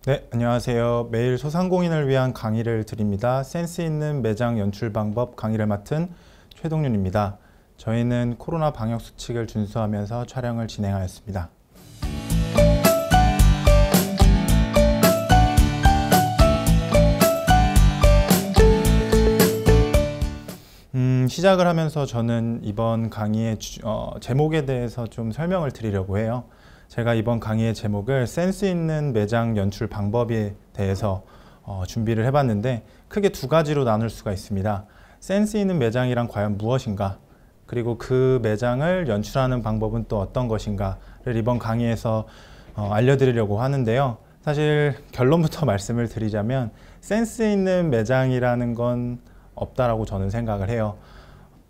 네, 안녕하세요. 매일 소상공인을 위한 강의를 드립니다. 센스 있는 매장 연출 방법 강의를 맡은 최동윤입니다. 저희는 코로나 방역 수칙을 준수하면서 촬영을 진행하였습니다. 시작을 하면서 저는 이번 강의의 제목에 대해서 좀 설명을 드리려고 해요. 제가 이번 강의의 제목을 센스 있는 매장 연출 방법에 대해서 준비를 해봤는데 크게 두 가지로 나눌 수가 있습니다. 센스 있는 매장이란 과연 무엇인가? 그리고 그 매장을 연출하는 방법은 또 어떤 것인가를 이번 강의에서 알려드리려고 하는데요. 사실 결론부터 말씀을 드리자면 센스 있는 매장이라는 건 없다라고 저는 생각을 해요.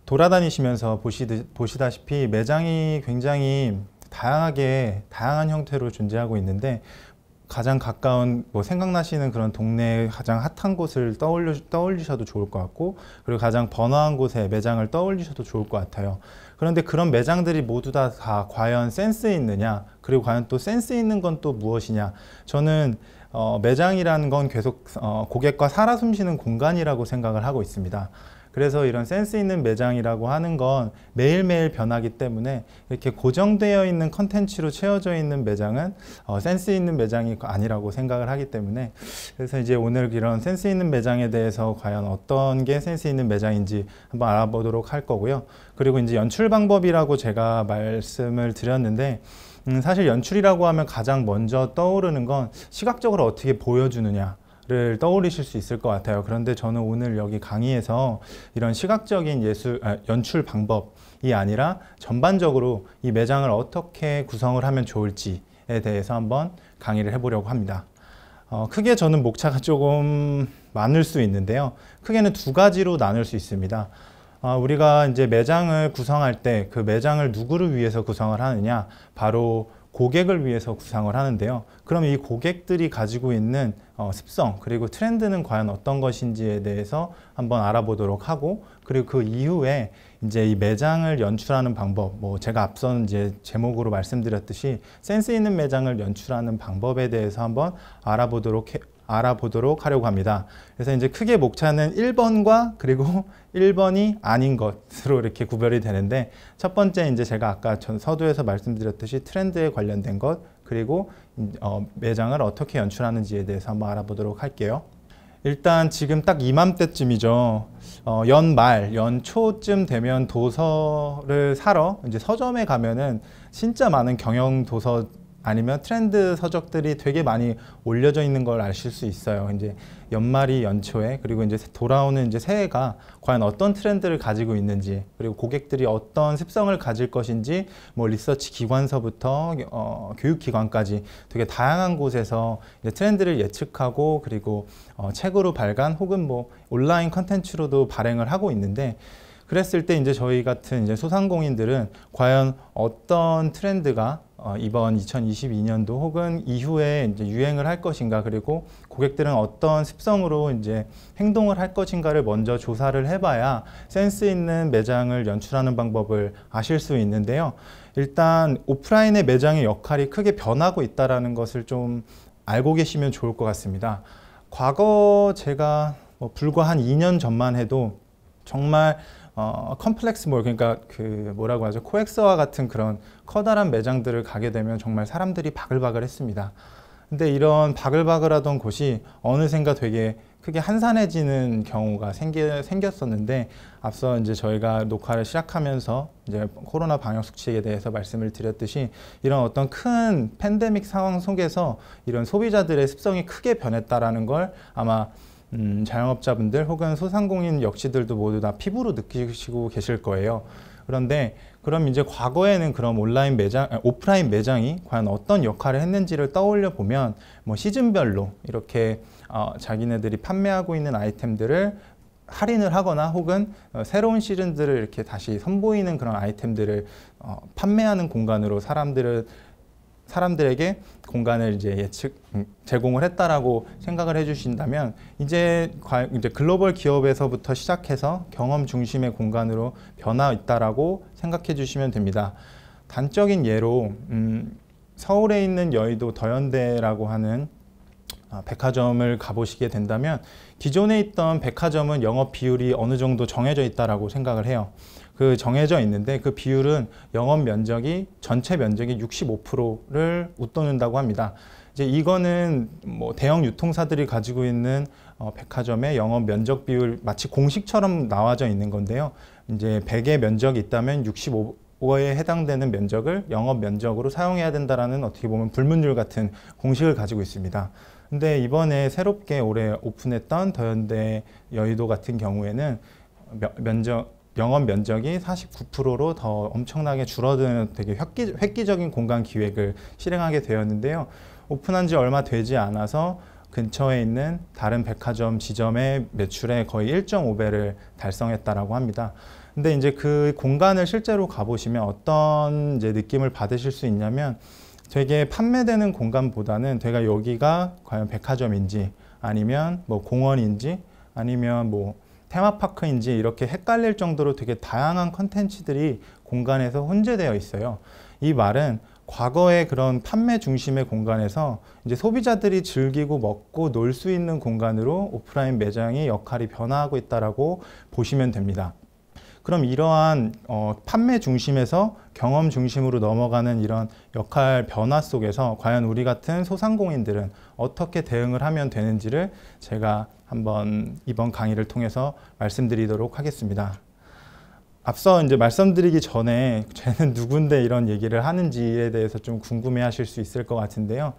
돌아다니시면서 보시다시피 매장이 굉장히 다양한 형태로 존재하고 있는데 가장 가까운 생각나시는 그런 동네의 가장 핫한 곳을 떠올리셔도 좋을 것 같고, 그리고 가장 번화한 곳에 매장을 떠올리셔도 좋을 것 같아요. 그런데 그런 매장들이 모두 다 과연 센스 있느냐, 그리고 과연 또 센스 있는 건 또 무엇이냐. 저는 매장이라는 건 계속 고객과 살아 숨쉬는 공간이라고 생각을 하고 있습니다. 그래서 이런 센스 있는 매장이라고 하는 건 매일매일 변하기 때문에 이렇게 고정되어 있는 컨텐츠로 채워져 있는 매장은 센스 있는 매장이 아니라고 생각을 하기 때문에, 그래서 이제 오늘 이런 센스 있는 매장에 대해서 과연 어떤 게 센스 있는 매장인지 한번 알아보도록 할 거고요. 그리고 이제 연출 방법이라고 제가 말씀을 드렸는데, 사실 연출이라고 하면 가장 먼저 떠오르는 건 시각적으로 어떻게 보여주느냐 를 떠올리실 수 있을 것 같아요. 그런데 저는 오늘 여기 강의에서 이런 시각적인 연출 방법이 아니라 전반적으로 이 매장을 어떻게 구성을 하면 좋을지에 대해서 한번 강의를 해보려고 합니다. 크게 저는 목차가 조금 많을 수 있는데요. 크게는 두 가지로 나눌 수 있습니다. 우리가 이제 매장을 구성할 때 그 매장을 누구를 위해서 구성을 하느냐, 바로 고객을 위해서 구성을 하는데요. 그럼 이 고객들이 가지고 있는 습성, 그리고 트렌드는 과연 어떤 것인지에 대해서 한번 알아보도록 하고, 그리고 그 이후에 이제 이 매장을 연출하는 방법, 제가 앞선 이제 제목으로 말씀드렸듯이 센스 있는 매장을 연출하는 방법에 대해서 한번 알아보도록 하려고 합니다. 그래서 이제 크게 목차는 1번과 그리고 1번이 아닌 것으로 이렇게 구별이 되는데, 첫 번째 이제 제가 아까 서두에서 말씀드렸듯이 트렌드에 관련된 것, 그리고 매장을 어떻게 연출하는지에 대해서 한번 알아보도록 할게요. 일단 지금 딱 이맘때쯤이죠. 연말, 연초쯤 되면 도서를 사러 이제 서점에 가면은 진짜 많은 경영 도서 아니면 트렌드 서적들이 되게 많이 올려져 있는 걸 아실 수 있어요. 이제 연말이 연초에, 그리고 이제 돌아오는 이제 새해가 과연 어떤 트렌드를 가지고 있는지, 그리고 고객들이 어떤 습성을 가질 것인지, 리서치 기관서부터 교육 기관까지 되게 다양한 곳에서 이제 트렌드를 예측하고, 그리고 책으로 발간 혹은 온라인 컨텐츠로도 발행을 하고 있는데, 그랬을 때 이제 저희 같은 이제 소상공인들은 과연 어떤 트렌드가 이번 2022년도 혹은 이후에 이제 유행을 할 것인가, 그리고 고객들은 어떤 습성으로 이제 행동을 할 것인가를 먼저 조사를 해봐야 센스 있는 매장을 연출하는 방법을 아실 수 있는데요. 일단 오프라인의 매장의 역할이 크게 변하고 있다는 것을 좀 알고 계시면 좋을 것 같습니다. 과거 제가 불과 한 2년 전만 해도 정말 컴플렉스 몰, 그러니까 뭐라고 하죠? 코엑스와 같은 그런 커다란 매장들을 가게 되면 정말 사람들이 바글바글 했습니다. 근데 이런 바글바글하던 곳이 어느샌가 되게 크게 한산해지는 경우가 생겼었는데, 앞서 이제 저희가 녹화를 시작하면서 이제 코로나 방역 수칙에 대해서 말씀을 드렸듯이, 이런 어떤 큰 팬데믹 상황 속에서 이런 소비자들의 습성이 크게 변했다라는 걸 아마 자영업자분들 혹은 소상공인 역시들도 모두 다 피부로 느끼시고 계실 거예요. 그런데 그럼 이제 과거에는 그럼 오프라인 매장이 과연 어떤 역할을 했는지를 떠올려 보면, 시즌별로 이렇게 자기네들이 판매하고 있는 아이템들을 할인을 하거나 혹은 새로운 시즌들을 이렇게 다시 선보이는 그런 아이템들을 판매하는 공간으로 사람들에게 공간을 이제 제공을 했다라고 생각을 해주신다면, 이제 글로벌 기업에서부터 시작해서 경험 중심의 공간으로 변화 있다라고 생각해 주시면 됩니다. 단적인 예로 서울에 있는 여의도 더현대라고 하는 백화점을 가보시게 된다면 기존에 있던 백화점은 영업 비율이 어느 정도 정해져 있다라고 생각을 해요. 그 정해져 있는데 그 비율은 영업 면적이 전체 면적의 65%를 웃도는다고 합니다. 이제 이거는 뭐 대형 유통사들이 가지고 있는 백화점의 영업 면적 비율 마치 공식처럼 나와져 있는 건데요. 이제 100의 면적이 있다면 65에 해당되는 면적을 영업 면적으로 사용해야 된다라는 어떻게 보면 불문율 같은 공식을 가지고 있습니다. 근데 이번에 새롭게 올해 오픈했던 더현대 여의도 같은 경우에는 영업 면적이 49%로 더 엄청나게 줄어드는 되게 획기적인 공간 기획을 실행하게 되었는데요. 오픈한 지 얼마 되지 않아서 근처에 있는 다른 백화점 지점의 매출의 거의 1.5배를 달성했다라고 합니다. 근데 이제 그 공간을 실제로 가보시면 어떤 이제 느낌을 받으실 수 있냐면 되게 판매되는 공간보다는 되게 여기가 과연 백화점인지 아니면 뭐 공원인지 아니면 뭐 테마파크인지 이렇게 헷갈릴 정도로 되게 다양한 컨텐츠들이 공간에서 혼재되어 있어요. 이 말은 과거의 그런 판매 중심의 공간에서 이제 소비자들이 즐기고 먹고 놀 수 있는 공간으로 오프라인 매장의 역할이 변화하고 있다라고 보시면 됩니다. 그럼 이러한 판매 중심에서 경험 중심으로 넘어가는 이런 역할 변화 속에서 과연 우리 같은 소상공인들은 어떻게 대응을 하면 되는지를 제가 한번 이번 강의를 통해서 말씀드리도록 하겠습니다. 앞서 이제 말씀드리기 전에 쟤는 누군데 이런 얘기를 하는지에 대해서 좀 궁금해 하실 수 있을 것 같은데요.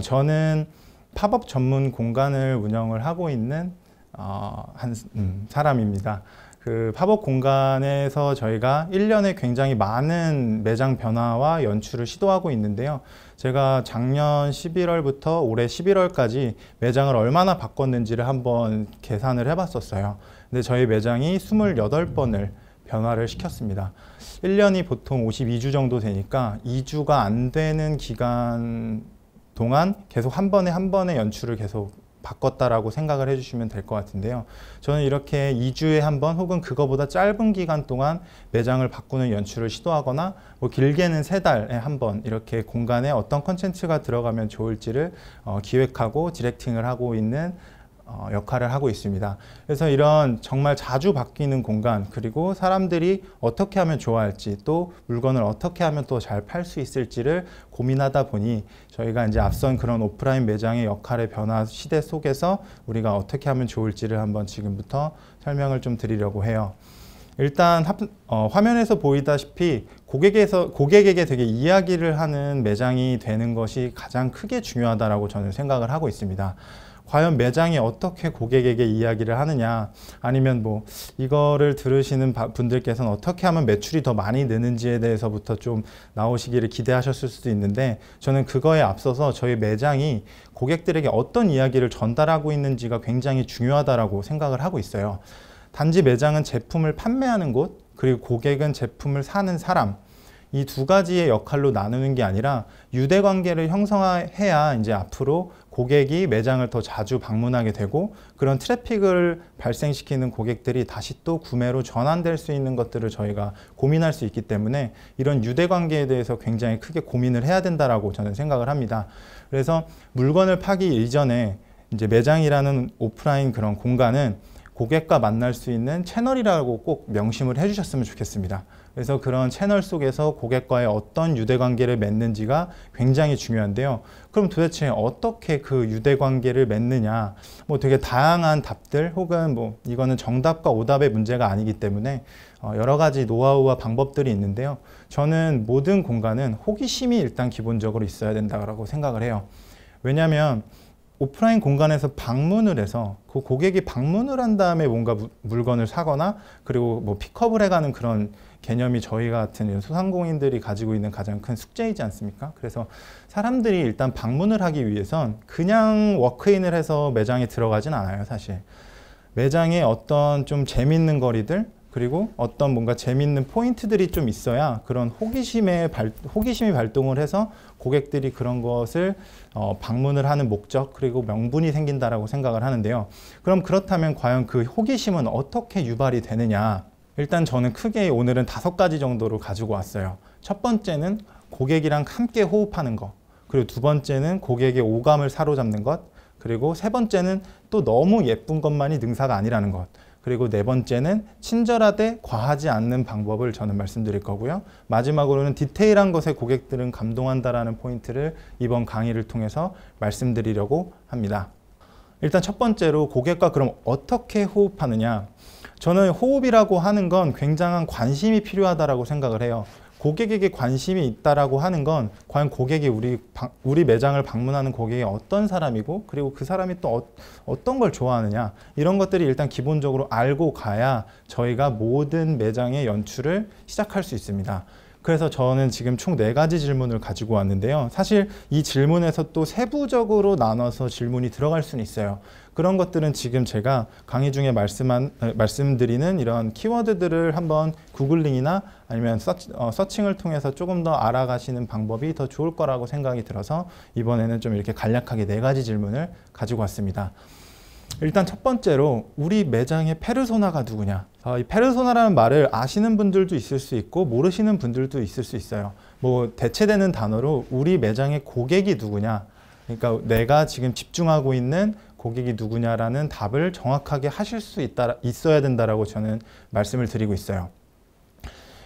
저는 팝업 전문 공간을 운영을 하고 있는 사람입니다. 그 팝업 공간에서 저희가 1년에 굉장히 많은 매장 변화와 연출을 시도하고 있는데요. 제가 작년 11월부터 올해 11월까지 매장을 얼마나 바꿨는지를 한번 계산을 해봤었어요. 근데 저희 매장이 28번을 변화를 시켰습니다. 1년이 보통 52주 정도 되니까 2주가 안 되는 기간 동안 계속 한 번에 연출을 계속 바꿨다라고 생각을 해주시면 될 것 같은데요. 저는 이렇게 2주에 한 번 혹은 그거보다 짧은 기간 동안 매장을 바꾸는 연출을 시도하거나 뭐 길게는 3달에 한 번 이렇게 공간에 어떤 콘텐츠가 들어가면 좋을지를 기획하고 디렉팅을 하고 있는 역할을 하고 있습니다. 그래서 이런 정말 자주 바뀌는 공간 그리고 사람들이 어떻게 하면 좋아할지 또 물건을 어떻게 하면 또 잘 팔 수 있을지를 고민하다 보니 저희가 이제 앞선 그런 오프라인 매장의 역할의 변화 시대 속에서 우리가 어떻게 하면 좋을지를 한번 지금부터 설명을 좀 드리려고 해요. 일단 화면에서 보이다시피 고객에게 되게 이야기를 하는 매장이 되는 것이 가장 크게 중요하다고 저는 생각을 하고 있습니다. 과연 매장이 어떻게 고객에게 이야기를 하느냐 아니면 뭐 이거를 들으시는 분들께서는 어떻게 하면 매출이 더 많이 느는지에 대해서부터 좀 나오시기를 기대하셨을 수도 있는데 저는 그거에 앞서서 저희 매장이 고객들에게 어떤 이야기를 전달하고 있는지가 굉장히 중요하다고 생각을 하고 있어요. 단지 매장은 제품을 판매하는 곳 그리고 고객은 제품을 사는 사람 이 두 가지의 역할로 나누는 게 아니라 유대 관계를 형성해야 이제 앞으로 고객이 매장을 더 자주 방문하게 되고 그런 트래픽을 발생시키는 고객들이 다시 또 구매로 전환될 수 있는 것들을 저희가 고민할 수 있기 때문에 이런 유대 관계에 대해서 굉장히 크게 고민을 해야 된다라고 저는 생각을 합니다. 그래서 물건을 파기 이전에 이제 매장이라는 오프라인 그런 공간은 고객과 만날 수 있는 채널이라고 꼭 명심을 해주셨으면 좋겠습니다. 그래서 그런 채널 속에서 고객과의 어떤 유대관계를 맺는지가 굉장히 중요한데요. 그럼 도대체 어떻게 그 유대관계를 맺느냐? 뭐 되게 다양한 답들 혹은 뭐 이거는 정답과 오답의 문제가 아니기 때문에 여러 가지 노하우와 방법들이 있는데요. 저는 모든 공간은 호기심이 일단 기본적으로 있어야 된다고 생각을 해요. 왜냐하면 오프라인 공간에서 방문을 해서 그 고객이 방문을 한 다음에 뭔가 물건을 사거나 그리고 뭐 픽업을 해가는 그런 개념이 저희 같은 소상공인들이 가지고 있는 가장 큰 숙제이지 않습니까? 그래서 사람들이 일단 방문을 하기 위해선 그냥 워크인을 해서 매장에 들어가진 않아요, 사실. 매장에 어떤 좀 재밌는 거리들 그리고 어떤 뭔가 재밌는 포인트들이 좀 있어야 그런 호기심이 발동을 해서 고객들이 그런 것을 방문을 하는 목적 그리고 명분이 생긴다라고 생각을 하는데요. 그럼 그렇다면 과연 그 호기심은 어떻게 유발이 되느냐? 일단 저는 크게 오늘은 5가지 정도로 가지고 왔어요. 첫 번째는 고객이랑 함께 호흡하는 것, 그리고 두 번째는 고객의 오감을 사로잡는 것, 그리고 세 번째는 또 너무 예쁜 것만이 능사가 아니라는 것. 그리고 네 번째는 친절하되 과하지 않는 방법을 저는 말씀드릴 거고요. 마지막으로는 디테일한 것에 고객들은 감동한다라는 포인트를 이번 강의를 통해서 말씀드리려고 합니다. 일단 첫 번째로 고객과 그럼 어떻게 호흡하느냐. 저는 호흡이라고 하는 건 굉장한 관심이 필요하다고 생각을 해요. 고객에게 관심이 있다라고 하는 건 과연 고객이 우리 매장을 방문하는 고객이 어떤 사람이고, 그리고 그 사람이 또 어떤 걸 좋아하느냐, 이런 것들이 일단 기본적으로 알고 가야 저희가 모든 매장의 연출을 시작할 수 있습니다. 그래서 저는 지금 총 4가지 질문을 가지고 왔는데요. 사실 이 질문에서 또 세부적으로 나눠서 질문이 들어갈 수는 있어요. 그런 것들은 지금 제가 강의 중에 말씀드리는 이런 키워드들을 한번 구글링이나 아니면 서칭을 통해서 조금 더 알아가시는 방법이 더 좋을 거라고 생각이 들어서 이번에는 좀 이렇게 간략하게 4가지 질문을 가지고 왔습니다. 일단 첫 번째로 우리 매장의 페르소나가 누구냐. 이 페르소나라는 말을 아시는 분들도 있을 수 있고 모르시는 분들도 있을 수 있어요. 뭐 대체되는 단어로 우리 매장의 고객이 누구냐, 그러니까 내가 지금 집중하고 있는 고객이 누구냐라는 답을 정확하게 하실 수 있어야 된다라고 저는 말씀을 드리고 있어요.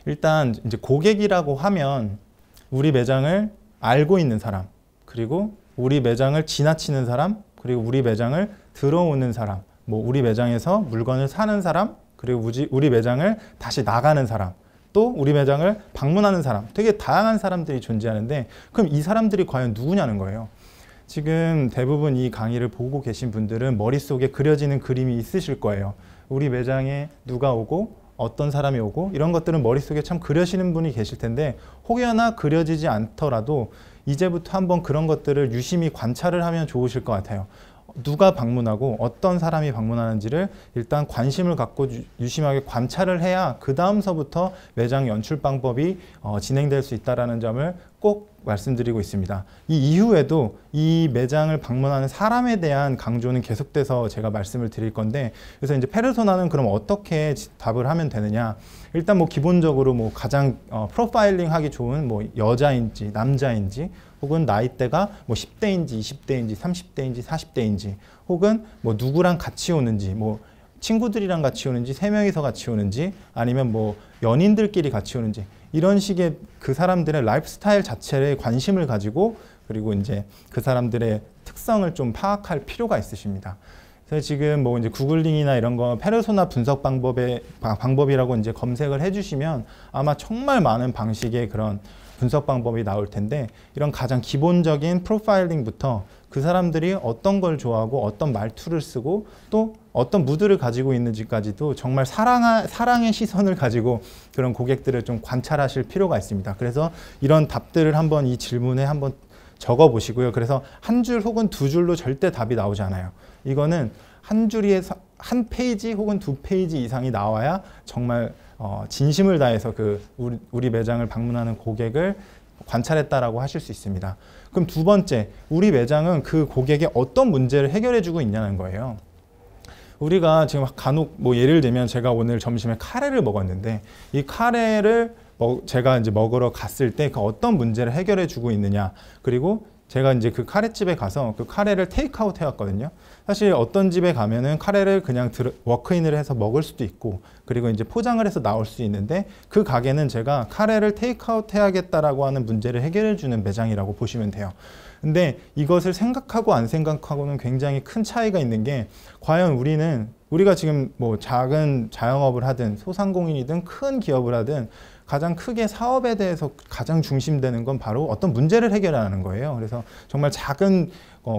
일단 이제 고객이라고 하면 우리 매장을 알고 있는 사람, 그리고 우리 매장을 지나치는 사람, 그리고 우리 매장을 들어오는 사람, 뭐 우리 매장에서 물건을 사는 사람, 그리고 우리 매장을 다시 나가는 사람, 또 우리 매장을 방문하는 사람, 되게 다양한 사람들이 존재하는데, 그럼 이 사람들이 과연 누구냐는 거예요. 지금 대부분 이 강의를 보고 계신 분들은 머릿속에 그려지는 그림이 있으실 거예요. 우리 매장에 누가 오고 어떤 사람이 오고 이런 것들은 머릿속에 참 그려지는 분이 계실 텐데, 혹여나 그려지지 않더라도 이제부터 한번 그런 것들을 유심히 관찰을 하면 좋으실 것 같아요. 누가 방문하고 어떤 사람이 방문하는지를 일단 관심을 갖고 유심하게 관찰을 해야 그 다음서부터 매장 연출 방법이 진행될 수 있다는 점을 꼭 말씀드리고 있습니다. 이 이후에도 이 매장을 방문하는 사람에 대한 강조는 계속돼서 제가 말씀을 드릴 건데, 그래서 이제 페르소나는 그럼 어떻게 답을 하면 되느냐. 일단 뭐 기본적으로 뭐 가장 프로파일링 하기 좋은 뭐 여자인지 남자인지, 혹은 나이대가 뭐 10대인지 20대인지 30대인지 40대인지, 혹은 뭐 누구랑 같이 오는지, 뭐 친구들이랑 같이 오는지 3명이서 같이 오는지, 아니면 뭐 연인들끼리 같이 오는지, 이런 식의 그 사람들의 라이프 스타일 자체에 관심을 가지고, 그리고 이제 그 사람들의 특성을 좀 파악할 필요가 있으십니다. 그래서 지금 뭐 이제 구글링이나 이런 거 페르소나 분석 방법이라고 이제 검색을 해주시면 아마 정말 많은 방식의 그런 분석 방법이 나올 텐데, 이런 가장 기본적인 프로파일링부터 그 사람들이 어떤 걸 좋아하고 어떤 말투를 쓰고 또 어떤 무드를 가지고 있는지까지도 정말 사랑의 시선을 가지고 그런 고객들을 좀 관찰하실 필요가 있습니다. 그래서 이런 답들을 한번 이 질문에 한번 적어 보시고요. 그래서 한 줄 혹은 2줄로 절대 답이 나오지 않아요. 이거는 한 줄에 한 페이지 혹은 2페이지 이상이 나와야 정말 진심을 다해서 우리 매장을 방문하는 고객을 관찰했다라고 하실 수 있습니다. 그럼 두 번째, 우리 매장은 그 고객의 어떤 문제를 해결해 주고 있냐는 거예요. 우리가 지금 간혹 뭐 예를 들면 제가 오늘 점심에 카레를 먹었는데, 이 카레를 제가 이제 먹으러 갔을 때 그 어떤 문제를 해결해 주고 있느냐, 그리고 제가 이제 그 카레집에 가서 그 카레를 테이크아웃 해왔거든요. 사실 어떤 집에 가면은 카레를 그냥 워크인을 해서 먹을 수도 있고, 그리고 이제 포장을 해서 나올 수 있는데, 그 가게는 제가 카레를 테이크아웃 해야겠다라고 하는 문제를 해결해 주는 매장이라고 보시면 돼요. 근데 이것을 생각하고 안 생각하고는 굉장히 큰 차이가 있는 게, 과연 우리가 지금 뭐 작은 자영업을 하든 소상공인이든 큰 기업을 하든 가장 크게 사업에 대해서 가장 중심되는 건 바로 어떤 문제를 해결하는 거예요. 그래서 정말 작은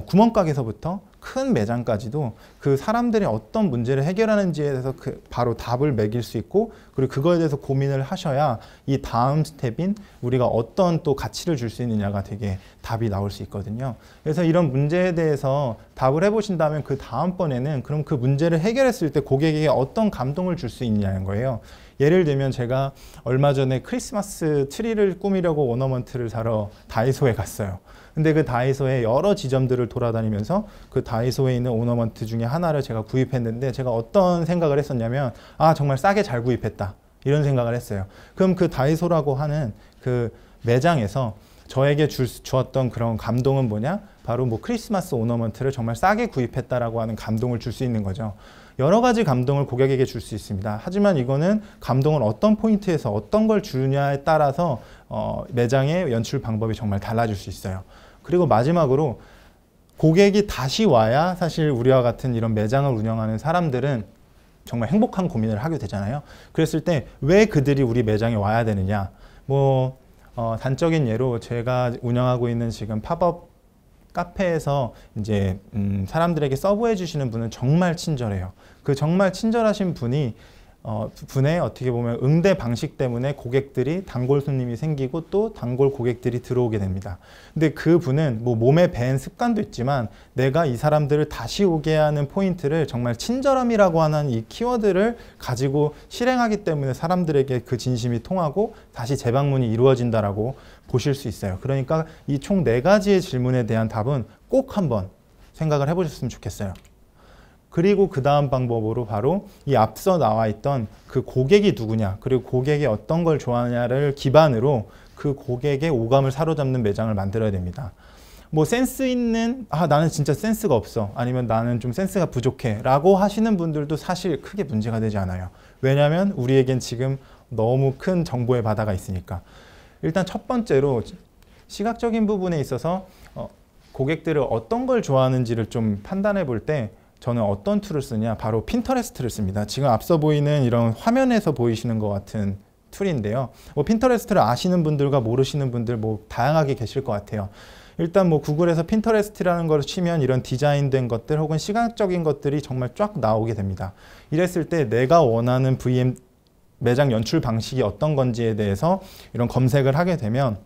구멍가게에서부터 큰 매장까지도 그 사람들이 어떤 문제를 해결하는지에 대해서 바로 답을 매길 수 있고, 그리고 그거에 대해서 고민을 하셔야 이 다음 스텝인 우리가 어떤 또 가치를 줄 수 있느냐가 되게 답이 나올 수 있거든요. 그래서 이런 문제에 대해서 답을 해보신다면 그 다음번에는 그럼 그 문제를 해결했을 때 고객에게 어떤 감동을 줄 수 있냐는 거예요. 예를 들면 제가 얼마 전에 크리스마스 트리를 꾸미려고 오너먼트를 사러 다이소에 갔어요. 근데 그 다이소에 여러 지점들을 돌아다니면서 그 다이소에 있는 오너먼트 중에 하나를 제가 구입했는데, 제가 어떤 생각을 했었냐면, 정말 싸게 잘 구입했다, 이런 생각을 했어요. 그럼 그 다이소라고 하는 그 매장에서 저에게 주었던 그런 감동은 뭐냐? 바로 뭐 크리스마스 오너먼트를 정말 싸게 구입했다라고 하는 감동을 줄 수 있는 거죠. 여러 가지 감동을 고객에게 줄 수 있습니다. 하지만 이거는 감동을 어떤 포인트에서 어떤 걸 주냐에 따라서 매장의 연출 방법이 정말 달라질 수 있어요. 그리고 마지막으로 고객이 다시 와야 사실 우리와 같은 이런 매장을 운영하는 사람들은 정말 행복한 고민을 하게 되잖아요. 그랬을 때 왜 그들이 우리 매장에 와야 되느냐? 뭐 단적인 예로 제가 운영하고 있는 지금 팝업 카페에서 이제 사람들에게 서브해 주시는 분은 정말 친절해요. 그 정말 친절하신 분이 분의 어떻게 보면 응대 방식 때문에 고객들이 단골 손님이 생기고 또 단골 고객들이 들어오게 됩니다. 근데 그 분은 뭐 몸에 밴 습관도 있지만 내가 이 사람들을 다시 오게 하는 포인트를 정말 친절함이라고 하는 이 키워드를 가지고 실행하기 때문에 사람들에게 그 진심이 통하고 다시 재방문이 이루어진다라고 보실 수 있어요. 그러니까 이 총 4가지의 질문에 대한 답은 꼭 한번 생각을 해보셨으면 좋겠어요. 그리고 그 다음 방법으로 바로 이 앞서 나와 있던 그 고객이 누구냐, 그리고 고객이 어떤 걸 좋아하냐를 기반으로 그 고객의 오감을 사로잡는 매장을 만들어야 됩니다. 뭐 센스 있는, 나는 진짜 센스가 없어, 아니면 나는 좀 센스가 부족해 라고 하시는 분들도 사실 크게 문제가 되지 않아요. 왜냐하면 우리에겐 지금 너무 큰 정보의 바다가 있으니까. 일단 첫 번째로 시각적인 부분에 있어서 고객들을 어떤 걸 좋아하는지를 좀 판단해 볼 때 저는 어떤 툴을 쓰냐, 바로 핀터레스트를 씁니다. 지금 앞서 보이는 이런 화면에서 보이시는 것 같은 툴인데요. 뭐 핀터레스트를 아시는 분들과 모르시는 분들 뭐 다양하게 계실 것 같아요. 일단 뭐 구글에서 핀터레스트라는 걸 치면 이런 디자인된 것들 혹은 시각적인 것들이 정말 쫙 나오게 됩니다. 이랬을 때 내가 원하는 매장 연출 방식이 어떤 건지에 대해서 이런 검색을 하게 되면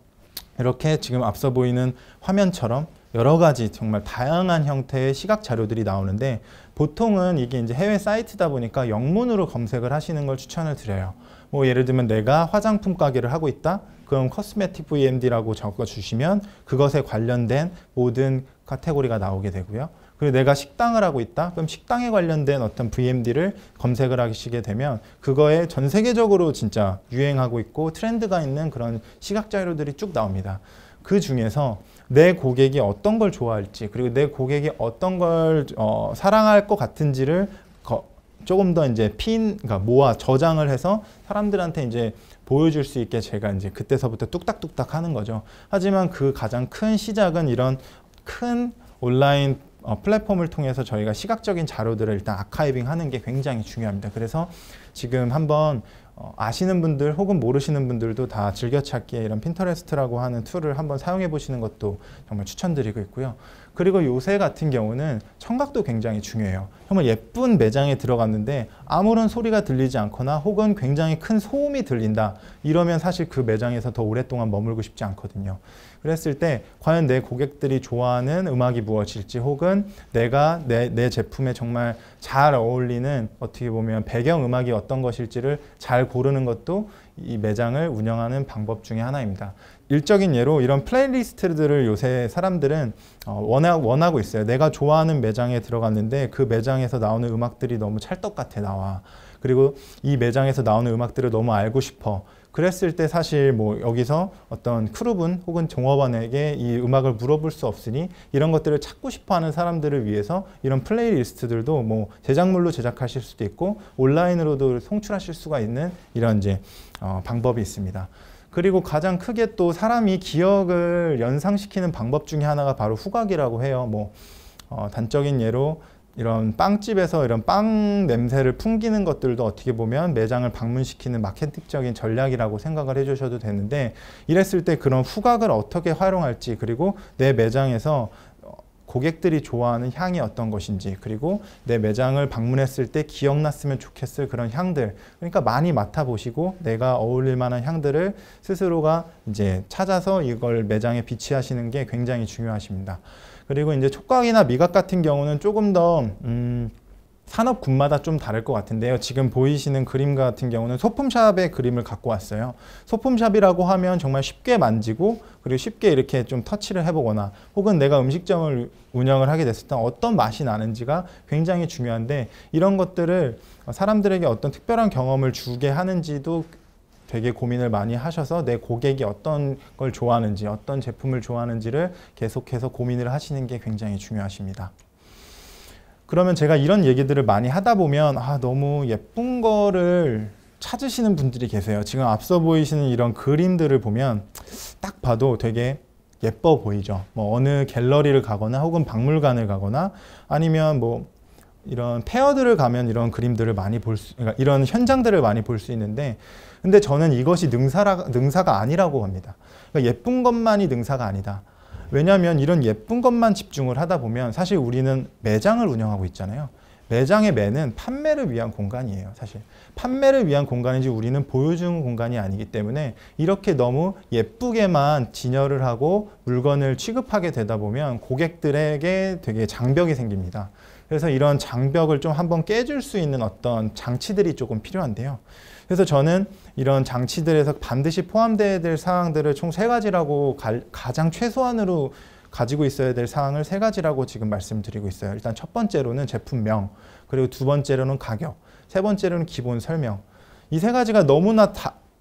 이렇게 지금 앞서 보이는 화면처럼 여러 가지 정말 다양한 형태의 시각 자료들이 나오는데, 보통은 이게 이제 해외 사이트다 보니까 영문으로 검색을 하시는 걸 추천을 드려요. 뭐 예를 들면 내가 화장품 가게를 하고 있다? 그럼 코스메틱 VMD라고 적어주시면 그것에 관련된 모든 카테고리가 나오게 되고요. 그리고 내가 식당을 하고 있다? 그럼 식당에 관련된 어떤 VMD를 검색을 하시게 되면 그거에 전 세계적으로 진짜 유행하고 있고 트렌드가 있는 그런 시각 자료들이 쭉 나옵니다. 그 중에서 내 고객이 어떤 걸 좋아할지, 그리고 내 고객이 어떤 걸 사랑할 것 같은지를 조금 더 이제 그러니까 모아 저장을 해서 사람들한테 이제 보여줄 수 있게 제가 이제 그때서부터 뚝딱뚝딱 하는 거죠. 하지만 그 가장 큰 시작은 이런 큰 온라인 플랫폼을 통해서 저희가 시각적인 자료들을 일단 아카이빙 하는 게 굉장히 중요합니다. 그래서 지금 한번 아시는 분들 혹은 모르시는 분들도 다 즐겨찾기에 이런 핀터레스트라고 하는 툴을 한번 사용해 보시는 것도 정말 추천드리고 있고요. 그리고 요새 같은 경우는 청각도 굉장히 중요해요. 정말 예쁜 매장에 들어갔는데 아무런 소리가 들리지 않거나 혹은 굉장히 큰 소음이 들린다, 이러면 사실 그 매장에서 더 오랫동안 머물고 싶지 않거든요. 그랬을 때 과연 내 고객들이 좋아하는 음악이 무엇일지, 혹은 내가 내 제품에 정말 잘 어울리는 어떻게 보면 배경 음악이 어떤 것일지를 잘 고르는 것도 이 매장을 운영하는 방법 중에 하나입니다. 일적인 예로 이런 플레이리스트들을 요새 사람들은 원하고 있어요. 내가 좋아하는 매장에 들어갔는데 그 매장에서 나오는 음악들이 너무 찰떡같아 나와. 그리고 이 매장에서 나오는 음악들을 너무 알고 싶어. 그랬을 때 사실 뭐 여기서 어떤 크루분 혹은 종업원에게 이 음악을 물어볼 수 없으니 이런 것들을 찾고 싶어 하는 사람들을 위해서 이런 플레이리스트들도 뭐 제작물로 제작하실 수도 있고 온라인으로도 송출하실 수가 있는 이런 이제 방법이 있습니다. 그리고 가장 크게 또 사람이 기억을 연상시키는 방법 중에 하나가 바로 후각이라고 해요. 뭐 단적인 예로 이런 빵집에서 이런 빵 냄새를 풍기는 것들도 어떻게 보면 매장을 방문시키는 마케팅적인 전략이라고 생각을 해주셔도 되는데, 이랬을 때 그런 후각을 어떻게 활용할지, 그리고 내 매장에서 고객들이 좋아하는 향이 어떤 것인지, 그리고 내 매장을 방문했을 때 기억났으면 좋겠을 그런 향들, 그러니까 많이 맡아보시고 내가 어울릴 만한 향들을 스스로가 이제 찾아서 이걸 매장에 비치하시는 게 굉장히 중요하십니다. 그리고 이제 촉각이나 미각 같은 경우는 조금 더 산업군마다 좀 다를 것 같은데요. 지금 보이시는 그림 같은 경우는 소품샵의 그림을 갖고 왔어요. 소품샵이라고 하면 정말 쉽게 만지고 그리고 쉽게 이렇게 좀 터치를 해보거나, 혹은 내가 음식점을 운영을 하게 됐을 때 어떤 맛이 나는지가 굉장히 중요한데, 이런 것들을 사람들에게 어떤 특별한 경험을 주게 하는지도 되게 고민을 많이 하셔서 내 고객이 어떤 걸 좋아하는지, 어떤 제품을 좋아하는지를 계속해서 고민을 하시는 게 굉장히 중요하십니다. 그러면 제가 이런 얘기들을 많이 하다 보면 너무 예쁜 거를 찾으시는 분들이 계세요. 지금 앞서 보이시는 이런 그림들을 보면 딱 봐도 되게 예뻐 보이죠. 뭐 어느 갤러리를 가거나 혹은 박물관을 가거나 아니면 뭐 이런 페어들을 가면 이런 그림들을 많이 그러니까 이런 현장들을 많이 볼 수 있는데, 근데 저는 이것이 능사가 아니라고 합니다. 그러니까 예쁜 것만이 능사가 아니다. 왜냐하면 이런 예쁜 것만 집중을 하다 보면 사실 우리는 매장을 운영하고 있잖아요. 매장의 매는 판매를 위한 공간이에요. 사실 판매를 위한 공간이지 우리는 보여주는 공간이 아니기 때문에 이렇게 너무 예쁘게만 진열을 하고 물건을 취급하게 되다 보면 고객들에게 되게 장벽이 생깁니다. 그래서 이런 장벽을 좀 한번 깨줄 수 있는 어떤 장치들이 조금 필요한데요. 그래서 저는 이런 장치들에서 반드시 포함되어야 될 사항들을 총 3가지라고 가장 최소한으로 가지고 있어야 될 사항을 3가지라고 지금 말씀드리고 있어요. 일단 첫 번째로는 제품명, 그리고 두 번째로는 가격, 세 번째로는 기본 설명. 이 3가지가 너무나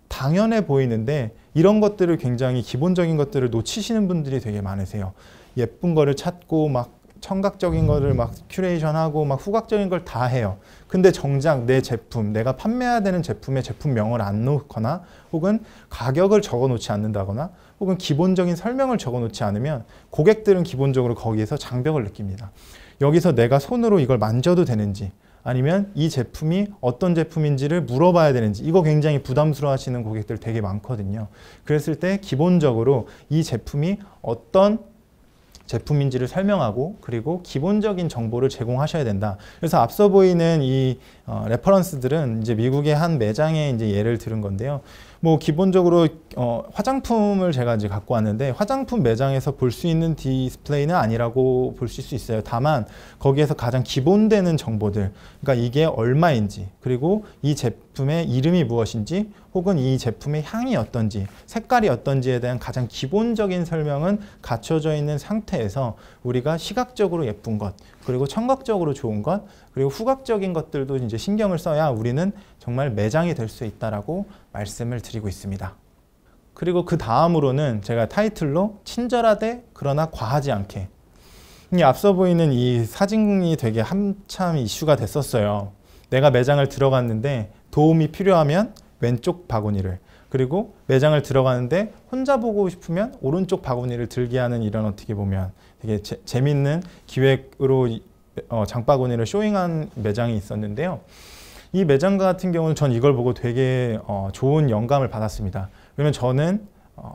당연해 보이는데 이런 것들을 굉장히 기본적인 것들을 놓치시는 분들이 되게 많으세요. 예쁜 거를 찾고 막 청각적인 거를 막 큐레이션하고 막 후각적인 걸 다 해요. 근데 정작 내 제품, 내가 판매해야 되는 제품의 제품명을 안 놓거나 혹은 가격을 적어 놓지 않는다거나 혹은 기본적인 설명을 적어 놓지 않으면 고객들은 기본적으로 거기에서 장벽을 느낍니다. 여기서 내가 손으로 이걸 만져도 되는지 아니면 이 제품이 어떤 제품인지를 물어봐야 되는지, 이거 굉장히 부담스러워 하시는 고객들 되게 많거든요. 그랬을 때 기본적으로 이 제품이 어떤 제품인지를 설명하고 그리고 기본적인 정보를 제공하셔야 된다. 그래서 앞서 보이는 이 레퍼런스들은 이제 미국의 한 매장의 이제 예를 들은 건데요. 뭐 기본적으로 화장품을 제가 이제 갖고 왔는데 화장품 매장에서 볼 수 있는 디스플레이는 아니라고 보실 수 있어요. 다만 거기에서 가장 기본되는 정보들, 그러니까 이게 얼마인지, 그리고 이 제품의 이름이 무엇인지, 혹은 이 제품의 향이 어떤지, 색깔이 어떤지에 대한 가장 기본적인 설명은 갖춰져 있는 상태에서 우리가 시각적으로 예쁜 것, 그리고 청각적으로 좋은 것, 그리고 후각적인 것들도 이제 신경을 써야 우리는 정말 매장이 될 수 있다라고 말씀을 드리고 있습니다. 그리고 그 다음으로는 제가 타이틀로 친절하되 그러나 과하지 않게. 이 앞서 보이는 이 사진이 되게 한참 이슈가 됐었어요. 내가 매장을 들어갔는데 도움이 필요하면 왼쪽 바구니를, 그리고 매장을 들어가는데 혼자 보고 싶으면 오른쪽 바구니를 들게 하는 이런 어떻게 보면 되게 재밌는 기획으로 장바구니를 쇼잉한 매장이 있었는데요. 이 매장 같은 경우는 전 이걸 보고 되게 좋은 영감을 받았습니다. 왜냐면 저는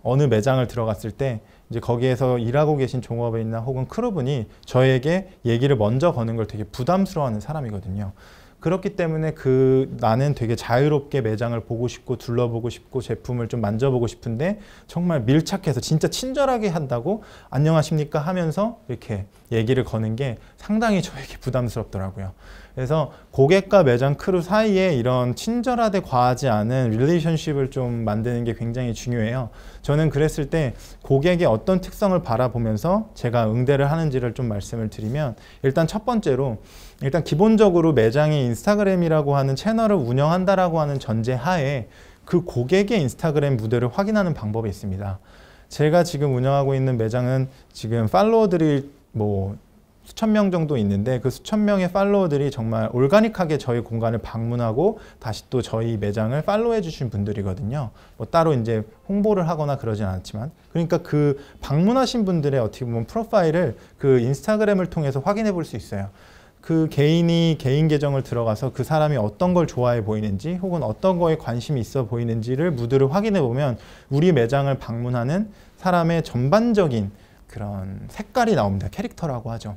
어느 매장을 들어갔을 때 이제 거기에서 일하고 계신 종업원이나 혹은 크루분이 저에게 얘기를 먼저 거는 걸 되게 부담스러워하는 사람이거든요. 그렇기 때문에 나는 되게 자유롭게 매장을 보고 싶고 둘러보고 싶고 제품을 좀 만져보고 싶은데 정말 밀착해서 진짜 친절하게 한다고 안녕하십니까 하면서 이렇게 얘기를 거는 게 상당히 저에게 부담스럽더라고요. 그래서 고객과 매장 크루 사이에 이런 친절하되 과하지 않은 릴레이션십을 좀 만드는 게 굉장히 중요해요. 저는 그랬을 때 고객의 어떤 특성을 바라보면서 제가 응대를 하는지를 좀 말씀을 드리면, 일단 첫 번째로 일단 기본적으로 매장이 인스타그램이라고 하는 채널을 운영한다라고 하는 전제하에 그 고객의 인스타그램 무대를 확인하는 방법이 있습니다. 제가 지금 운영하고 있는 매장은 지금 팔로워들이 뭐 수천 명 정도 있는데 그 수천 명의 팔로워들이 정말 올가닉하게 저희 공간을 방문하고 다시 또 저희 매장을 팔로우해 주신 분들이거든요. 뭐 따로 이제 홍보를 하거나 그러진 않지만, 그러니까 그 방문하신 분들의 어떻게 보면 프로파일을 그 인스타그램을 통해서 확인해 볼 수 있어요. 그 개인이 개인 계정을 들어가서 그 사람이 어떤 걸 좋아해 보이는지 혹은 어떤 거에 관심이 있어 보이는지를 무드를 확인해 보면 우리 매장을 방문하는 사람의 전반적인 그런 색깔이 나옵니다. 캐릭터라고 하죠.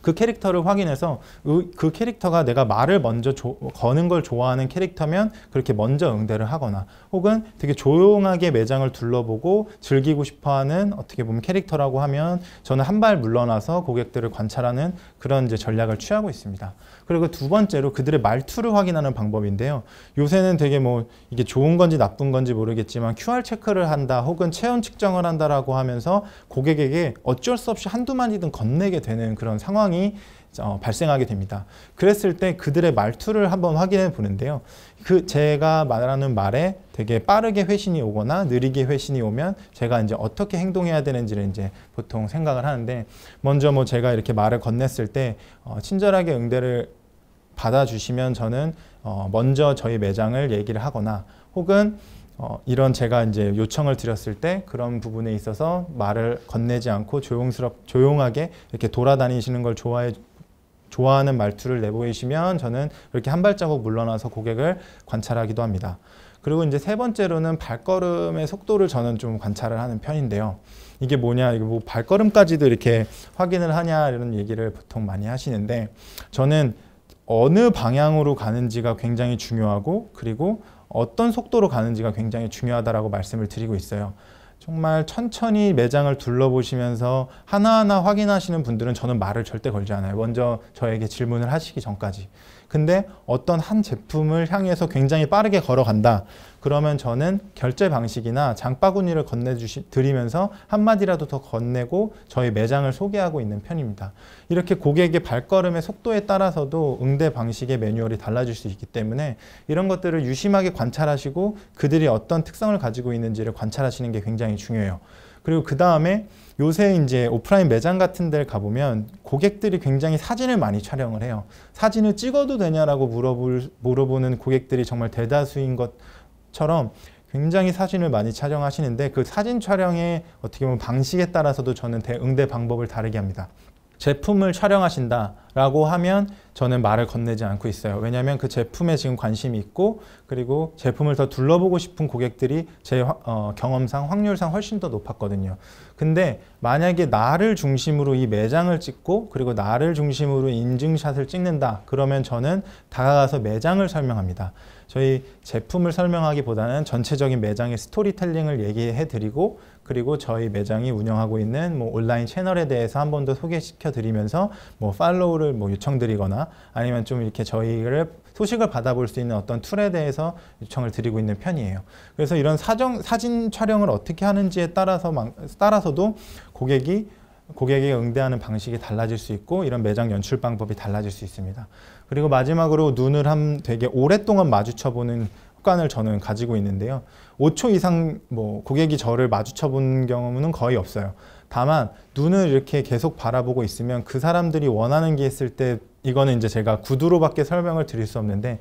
그 캐릭터를 확인해서 그 캐릭터가 내가 말을 먼저 거는 걸 좋아하는 캐릭터면 그렇게 먼저 응대를 하거나, 혹은 되게 조용하게 매장을 둘러보고 즐기고 싶어하는 어떻게 보면 캐릭터라고 하면 저는 한 발 물러나서 고객들을 관찰하는 그런 이제 전략을 취하고 있습니다. 그리고 두 번째로 그들의 말투를 확인하는 방법인데요. 요새는 되게 뭐 이게 좋은 건지 나쁜 건지 모르겠지만 QR 체크를 한다 혹은 체온 측정을 한다라고 하면서 고객에게 어쩔 수 없이 한두 마디든 건네게 되는 그런 상황 상황이 발생하게 됩니다. 그랬을 때 그들의 말투를 한번 확인해 보는데요. 제가 말하는 말에 되게 빠르게 회신이 오거나 느리게 회신이 오면 제가 이제 어떻게 행동해야 되는지를 이제 보통 생각을 하는데, 먼저 뭐 제가 이렇게 말을 건넸을 때 친절하게 응대를 받아주시면 저는 먼저 저희 매장을 얘기를 하거나, 혹은 이런 제가 이제 요청을 드렸을 때 그런 부분에 있어서 말을 건네지 않고 조용하게 이렇게 돌아다니시는 걸 좋아하는 말투를 내보이시면 저는 그렇게 한 발자국 물러나서 고객을 관찰하기도 합니다. 그리고 이제 세 번째로는 발걸음의 속도를 저는 좀 관찰을 하는 편인데요. 이게 뭐냐, 이거 뭐 발걸음까지도 이렇게 확인을 하냐 이런 얘기를 보통 많이 하시는데, 저는 어느 방향으로 가는지가 굉장히 중요하고, 그리고 어떤 속도로 가는지가 굉장히 중요하다라고 말씀을 드리고 있어요. 정말 천천히 매장을 둘러보시면서 하나하나 확인하시는 분들은 저는 말을 절대 걸지 않아요. 먼저 저에게 질문을 하시기 전까지. 근데 어떤 한 제품을 향해서 굉장히 빠르게 걸어간다. 그러면 저는 결제 방식이나 장바구니를 건네드리면서 한마디라도 더 건네고 저희 매장을 소개하고 있는 편입니다. 이렇게 고객의 발걸음의 속도에 따라서도 응대 방식의 매뉴얼이 달라질 수 있기 때문에 이런 것들을 유심하게 관찰하시고 그들이 어떤 특성을 가지고 있는지를 관찰하시는 게 굉장히 중요해요. 그리고 그 다음에 요새 이제 오프라인 매장 같은 데를 가보면 고객들이 굉장히 사진을 많이 촬영을 해요. 사진을 찍어도 되냐라고 물어보는 고객들이 정말 대다수인 것처럼 굉장히 사진을 많이 촬영하시는데, 그 사진 촬영의 어떻게 보면 방식에 따라서도 저는 응대 방법을 다르게 합니다. 제품을 촬영하신다라고 하면 저는 말을 건네지 않고 있어요. 왜냐하면 그 제품에 지금 관심이 있고, 그리고 제품을 더 둘러보고 싶은 고객들이 제 경험상 확률상 훨씬 더 높았거든요. 근데 만약에 나를 중심으로 이 매장을 찍고, 그리고 나를 중심으로 인증샷을 찍는다, 그러면 저는 다가가서 매장을 설명합니다. 저희 제품을 설명하기보다는 전체적인 매장의 스토리텔링을 얘기해 드리고, 그리고 저희 매장이 운영하고 있는 뭐 온라인 채널에 대해서 한 번 더 소개시켜 드리면서 뭐 팔로우를 뭐 요청드리거나, 아니면 좀 이렇게 저희를 소식을 받아볼 수 있는 어떤 툴에 대해서 요청을 드리고 있는 편이에요. 그래서 이런 사진 촬영을 어떻게 하는지에 따라서도 고객에게 응대하는 방식이 달라질 수 있고, 이런 매장 연출 방법이 달라질 수 있습니다. 그리고 마지막으로 눈을 되게 오랫동안 마주쳐보는 습관을 저는 가지고 있는데요. 5초 이상 고객이 저를 마주쳐 본 경험은 거의 없어요. 다만 눈을 이렇게 계속 바라보고 있으면 그 사람들이 원하는 게 있을 때, 이거는 이제 제가 구두로밖에 설명을 드릴 수 없는데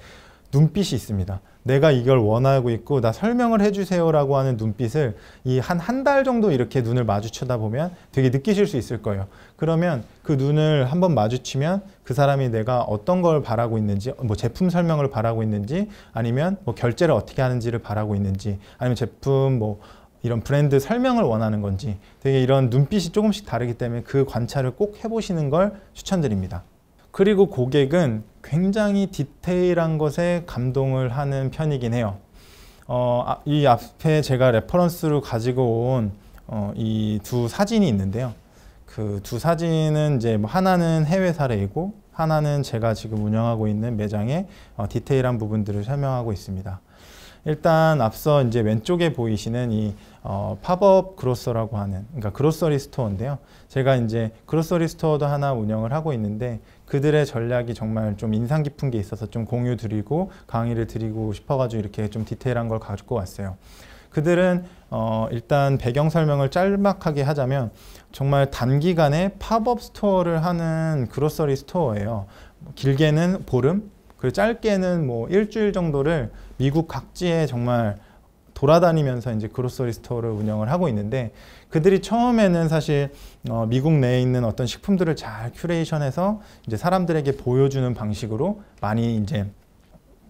눈빛이 있습니다. 내가 이걸 원하고 있고 나 설명을 해주세요 라고 하는 눈빛을 한 달 정도 이렇게 눈을 마주치다 보면 되게 느끼실 수 있을 거예요. 그러면 그 눈을 한번 마주치면 그 사람이 내가 어떤 걸 바라고 있는지, 뭐 제품 설명을 바라고 있는지, 아니면 뭐 결제를 어떻게 하는지를 바라고 있는지, 아니면 제품 이런 브랜드 설명을 원하는 건지, 되게 이런 눈빛이 조금씩 다르기 때문에 그 관찰을 꼭 해보시는 걸 추천드립니다. 그리고 고객은 굉장히 디테일한 것에 감동을 하는 편이긴 해요. 이 앞에 제가 레퍼런스로 가지고 온 이 두 사진이 있는데요. 그 두 사진은 이제 하나는 해외 사례이고, 하나는 제가 지금 운영하고 있는 매장의 디테일한 부분들을 설명하고 있습니다. 일단 앞서 이제 왼쪽에 보이시는 이 팝업 그로서라고 하는, 그러니까 그로서리 스토어인데요. 제가 이제 그로서리 스토어도 하나 운영을 하고 있는데, 그들의 전략이 정말 좀 인상 깊은 게 있어서 좀 공유 드리고 강의를 드리고 싶어가지고 이렇게 좀 디테일한 걸 가지고 왔어요. 그들은 일단 배경 설명을 짤막하게 하자면 정말 단기간에 팝업 스토어를 하는 그로서리 스토어예요. 길게는 보름, 그리고 짧게는 뭐 일주일 정도를 미국 각지에 정말 돌아다니면서 이제 그로서리 스토어를 운영을 하고 있는데, 그들이 처음에는 사실 미국 내에 있는 어떤 식품들을 잘 큐레이션해서 이제 사람들에게 보여주는 방식으로 많이 이제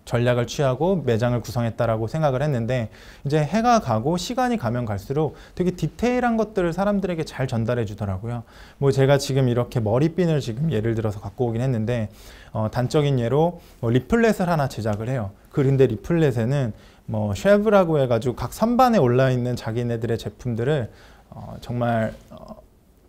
전략을 취하고 매장을 구성했다라고 생각을 했는데, 이제 해가 가고 시간이 가면 갈수록 되게 디테일한 것들을 사람들에게 잘 전달해 주더라고요. 뭐 제가 지금 이렇게 머리핀을 지금 예를 들어서 갖고 오긴 했는데, 단적인 예로 리플렛을 하나 제작을 해요. 그런데 리플렛에는 쉐브라고 해가지고 각 선반에 올라 있는 자기네들의 제품들을 정말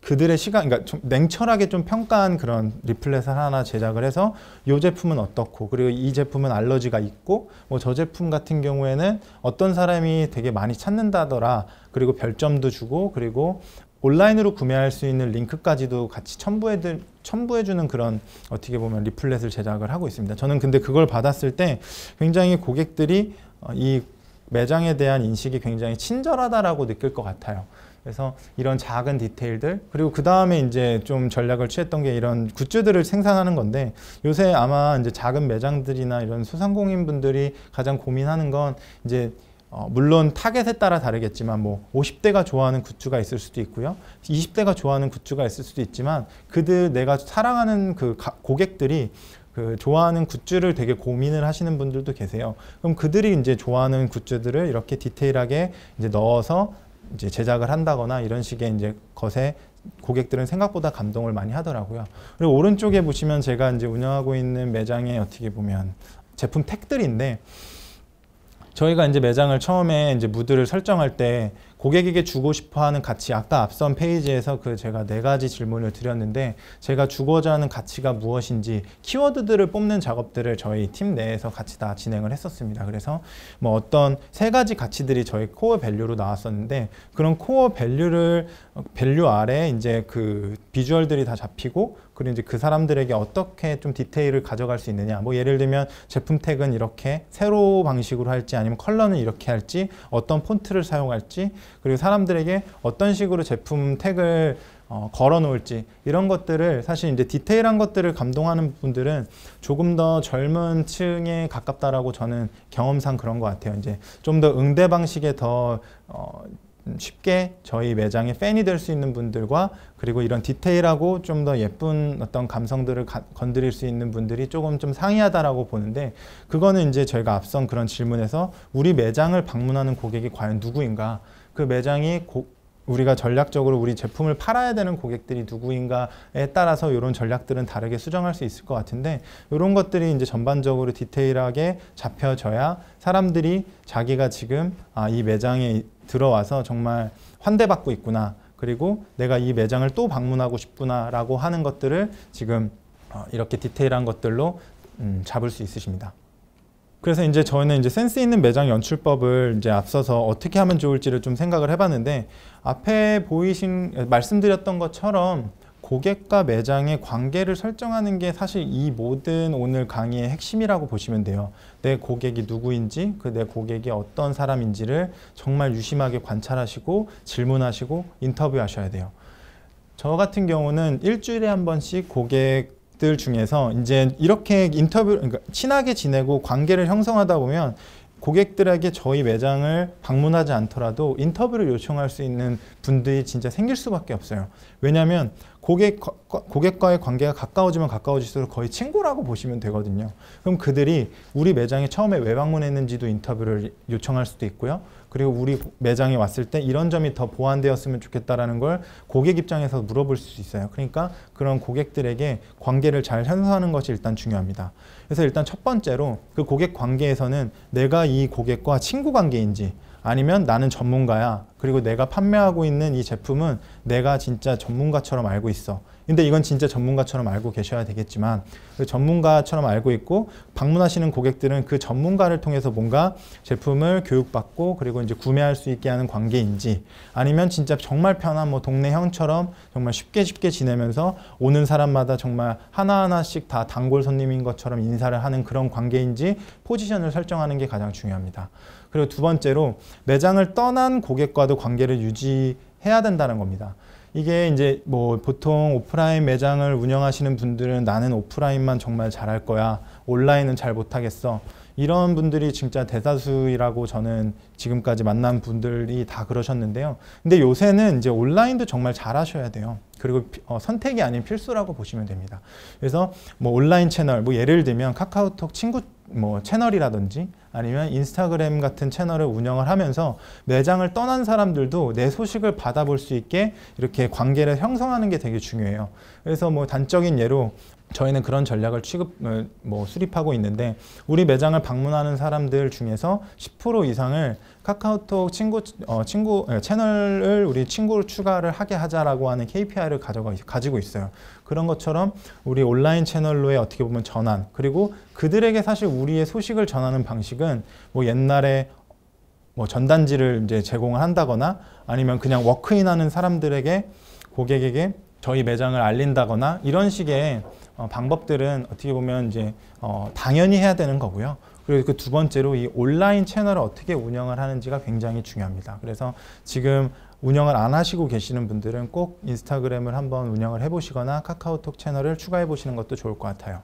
그들의 그러니까 좀 냉철하게 좀 평가한 그런 리플렛을 하나 제작을 해서 이 제품은 어떻고, 그리고 이 제품은 알러지가 있고, 저 제품 같은 경우에는 어떤 사람이 되게 많이 찾는다더라, 그리고 별점도 주고, 그리고 온라인으로 구매할 수 있는 링크까지도 같이 첨부해주는 그런 어떻게 보면 리플렛을 제작을 하고 있습니다. 저는 근데 그걸 받았을 때 굉장히 고객들이 이 매장에 대한 인식이 굉장히 친절하다라고 느낄 것 같아요. 그래서 이런 작은 디테일들, 그리고 그 다음에 이제 좀 전략을 취했던 게 이런 굿즈들을 생산하는 건데, 요새 아마 이제 작은 매장들이나 이런 소상공인분들이 가장 고민하는 건 이제 물론 타겟에 따라 다르겠지만 뭐 50대가 좋아하는 굿즈가 있을 수도 있고요, 20대가 좋아하는 굿즈가 있을 수도 있지만 내가 사랑하는 그 고객들이 그 좋아하는 굿즈를 되게 고민을 하시는 분들도 계세요. 그럼 그들이 이제 좋아하는 굿즈들을 이렇게 디테일하게 이제 넣어서 이제 제작을 한다거나 이런 식의 이제 것에 고객들은 생각보다 감동을 많이 하더라고요. 그리고 오른쪽에 보시면 제가 이제 운영하고 있는 매장에 어떻게 보면 제품 택들인데, 저희가 이제 매장을 처음에 이제 무드를 설정할 때 고객에게 주고 싶어 하는 가치, 아까 앞선 페이지에서 제가 4가지 질문을 드렸는데, 제가 주고자 하는 가치가 무엇인지 키워드들을 뽑는 작업들을 저희 팀 내에서 같이 다 진행을 했었습니다. 그래서 뭐 어떤 3가지 가치들이 저희 코어 밸류로 나왔었는데, 그런 코어 밸류 아래 이제 그 비주얼들이 다 잡히고, 그리고 이제 그 사람들에게 어떻게 좀 디테일을 가져갈 수 있느냐, 뭐 예를 들면 제품 택은 이렇게 세로 방식으로 할지 아니면 컬러는 이렇게 할지, 어떤 폰트를 사용할지, 그리고 사람들에게 어떤 식으로 제품 택을 걸어 놓을지, 이런 것들을 사실 이제 디테일한 것들을 감동하는 분들은 조금 더 젊은 층에 가깝다라고 저는 경험상 그런 것 같아요. 이제 좀 더 응대 방식에 더 쉽게 저희 매장의 팬이 될 수 있는 분들과, 그리고 이런 디테일하고 좀 더 예쁜 어떤 감성들을 건드릴 수 있는 분들이 조금 좀 상이하다라고 보는데, 그거는 이제 저희가 앞선 그런 질문에서 우리 매장을 방문하는 고객이 과연 누구인가, 그 매장이 우리가 전략적으로 우리 제품을 팔아야 되는 고객들이 누구인가에 따라서 이런 전략들은 다르게 수정할 수 있을 것 같은데, 이런 것들이 이제 전반적으로 디테일하게 잡혀져야 사람들이 자기가 지금 이 매장에 들어와서 정말 환대받고 있구나, 그리고 내가 이 매장을 또 방문하고 싶구나 라고 하는 것들을 지금 이렇게 디테일한 것들로 잡을 수 있으십니다. 그래서 이제 저는 이제 센스 있는 매장 연출법을 이제 앞서서 어떻게 하면 좋을지를 좀 생각을 해봤는데, 앞에 말씀드렸던 것처럼 고객과 매장의 관계를 설정하는 게 사실 이 모든 오늘 강의의 핵심이라고 보시면 돼요. 내 고객이 누구인지, 내 고객이 어떤 사람인지를 정말 유심하게 관찰하시고 질문하시고 인터뷰하셔야 돼요. 저 같은 경우는 일주일에 한 번씩 고객들 중에서 이제 이렇게 그러니까 친하게 지내고 관계를 형성하다 보면 고객들에게 저희 매장을 방문하지 않더라도 인터뷰를 요청할 수 있는 분들이 진짜 생길 수밖에 없어요. 왜냐하면 고객과의 관계가 가까워지면 가까워질수록 거의 친구라고 보시면 되거든요. 그럼 그들이 우리 매장에 처음에 왜 방문했는지도 인터뷰를 요청할 수도 있고요. 그리고 우리 매장에 왔을 때 이런 점이 더 보완되었으면 좋겠다라는 걸 고객 입장에서 물어볼 수 있어요. 그러니까 그런 고객들에게 관계를 잘 형성하는 것이 일단 중요합니다. 그래서 일단 첫 번째로 그 고객 관계에서는 내가 이 고객과 친구 관계인지, 아니면 나는 전문가야, 그리고 내가 판매하고 있는 이 제품은 내가 진짜 전문가처럼 알고 있어. 근데 이건 진짜 전문가처럼 알고 계셔야 되겠지만, 그 전문가처럼 알고 있고 방문하시는 고객들은 그 전문가를 통해서 뭔가 제품을 교육받고 그리고 이제 구매할 수 있게 하는 관계인지, 아니면 진짜 정말 편한 뭐 동네 형처럼 정말 쉽게 지내면서 오는 사람마다 정말 하나하나씩 다 단골 손님인 것처럼 인사를 하는 그런 관계인지 포지션을 설정하는 게 가장 중요합니다. 그리고 두 번째로 매장을 떠난 고객과도 관계를 유지해야 된다는 겁니다. 이게 이제 뭐 보통 오프라인 매장을 운영하시는 분들은 나는 오프라인만 정말 잘할 거야, 온라인은 잘 못하겠어, 이런 분들이 진짜 대다수이라고 저는 지금까지 만난 분들이 다 그러셨는데요. 근데 요새는 이제 온라인도 정말 잘하셔야 돼요. 그리고 선택이 아닌 필수라고 보시면 됩니다. 그래서 뭐 온라인 채널, 뭐 예를 들면 카카오톡 친구 뭐 채널이라든지 아니면 인스타그램 같은 채널을 운영을 하면서 매장을 떠난 사람들도 내 소식을 받아볼 수 있게 이렇게 관계를 형성하는 게 되게 중요해요. 그래서 뭐 단적인 예로 저희는 그런 전략을 수립하고 있는데, 우리 매장을 방문하는 사람들 중에서 10% 이상을 카카오톡 채널을 우리 친구로 추가를 하게 하자라고 하는 KPI를 가지고 있어요. 그런 것처럼 우리 온라인 채널로의 어떻게 보면 전환, 그리고 그들에게 사실 우리의 소식을 전하는 방식은 뭐 옛날에 뭐 전단지를 이제 제공을 한다거나 아니면 그냥 워크인 하는 사람들에게 고객에게 저희 매장을 알린다거나 이런 식의 방법들은 어떻게 보면 이제 당연히 해야 되는 거고요. 그리고 그 두 번째로 이 온라인 채널을 어떻게 운영을 하는지가 굉장히 중요합니다. 그래서 지금 운영을 안 하시고 계시는 분들은 꼭 인스타그램을 한번 운영을 해보시거나 카카오톡 채널을 추가해 보시는 것도 좋을 것 같아요.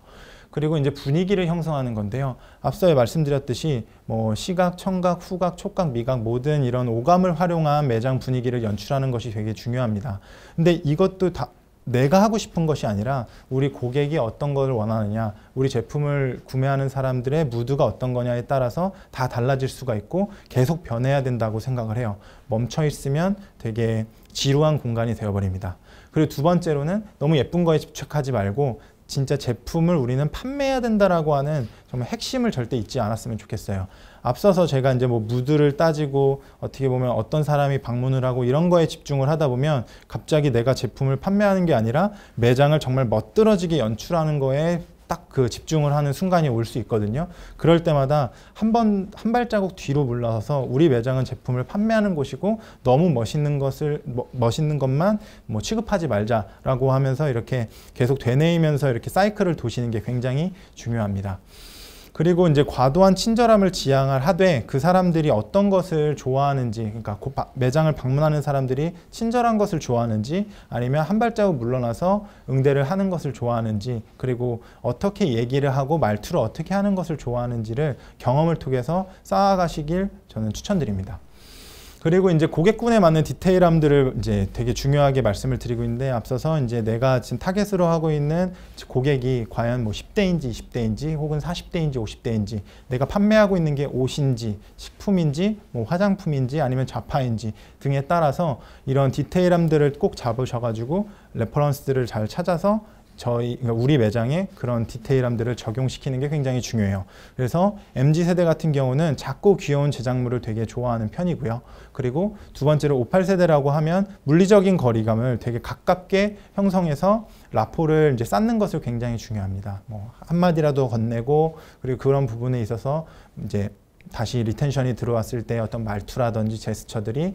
그리고 이제 분위기를 형성하는 건데요. 앞서 말씀드렸듯이 뭐 시각, 청각, 후각, 촉각, 미각 모든 이런 오감을 활용한 매장 분위기를 연출하는 것이 되게 중요합니다. 근데 이것도 다 내가 하고 싶은 것이 아니라 우리 고객이 어떤 걸 원하느냐, 우리 제품을 구매하는 사람들의 무드가 어떤 거냐에 따라서 다 달라질 수가 있고 계속 변해야 된다고 생각을 해요. 멈춰 있으면 되게 지루한 공간이 되어버립니다. 그리고 두 번째로는 너무 예쁜 거에 집착하지 말고 진짜 제품을 우리는 판매해야 된다라고 하는 정말 핵심을 절대 잊지 않았으면 좋겠어요. 앞서서 제가 이제 뭐 무드를 따지고 어떻게 보면 어떤 사람이 방문을 하고 이런 거에 집중을 하다 보면 갑자기 내가 제품을 판매하는 게 아니라 매장을 정말 멋들어지게 연출하는 거에 딱 그 집중을 하는 순간이 올 수 있거든요. 그럴 때마다 한 발자국 뒤로 물러서서 우리 매장은 제품을 판매하는 곳이고 너무 멋있는 것만 뭐 취급하지 말자라고 하면서 이렇게 계속 되뇌이면서 이렇게 사이클을 도시는 게 굉장히 중요합니다. 그리고 이제 과도한 친절함을 지향을 하되 그 사람들이 어떤 것을 좋아하는지, 그러니까 매장을 방문하는 사람들이 친절한 것을 좋아하는지 아니면 한 발자국 물러나서 응대를 하는 것을 좋아하는지, 그리고 어떻게 얘기를 하고 말투를 어떻게 하는 것을 좋아하는지를 경험을 통해서 쌓아가시길 저는 추천드립니다. 그리고 이제 고객군에 맞는 디테일함들을 이제 되게 중요하게 말씀을 드리고 있는데, 앞서서 이제 내가 지금 타겟으로 하고 있는 고객이 과연 뭐 10대인지 20대인지 혹은 40대인지 50대인지, 내가 판매하고 있는 게 옷인지 식품인지 뭐 화장품인지 아니면 잡화인지 등에 따라서 이런 디테일함들을 꼭 잡으셔가지고 레퍼런스들을 잘 찾아서 그러니까 우리 매장에 그런 디테일함들을 적용시키는 게 굉장히 중요해요. 그래서 MZ세대 같은 경우는 작고 귀여운 제작물을 되게 좋아하는 편이고요. 그리고 두 번째로 58세대라고 하면 물리적인 거리감을 되게 가깝게 형성해서 라포를 이제 쌓는 것을 굉장히 중요합니다. 뭐 한마디라도 건네고, 그리고 그런 부분에 있어서 이제 다시 리텐션이 들어왔을 때 어떤 말투라든지 제스처들이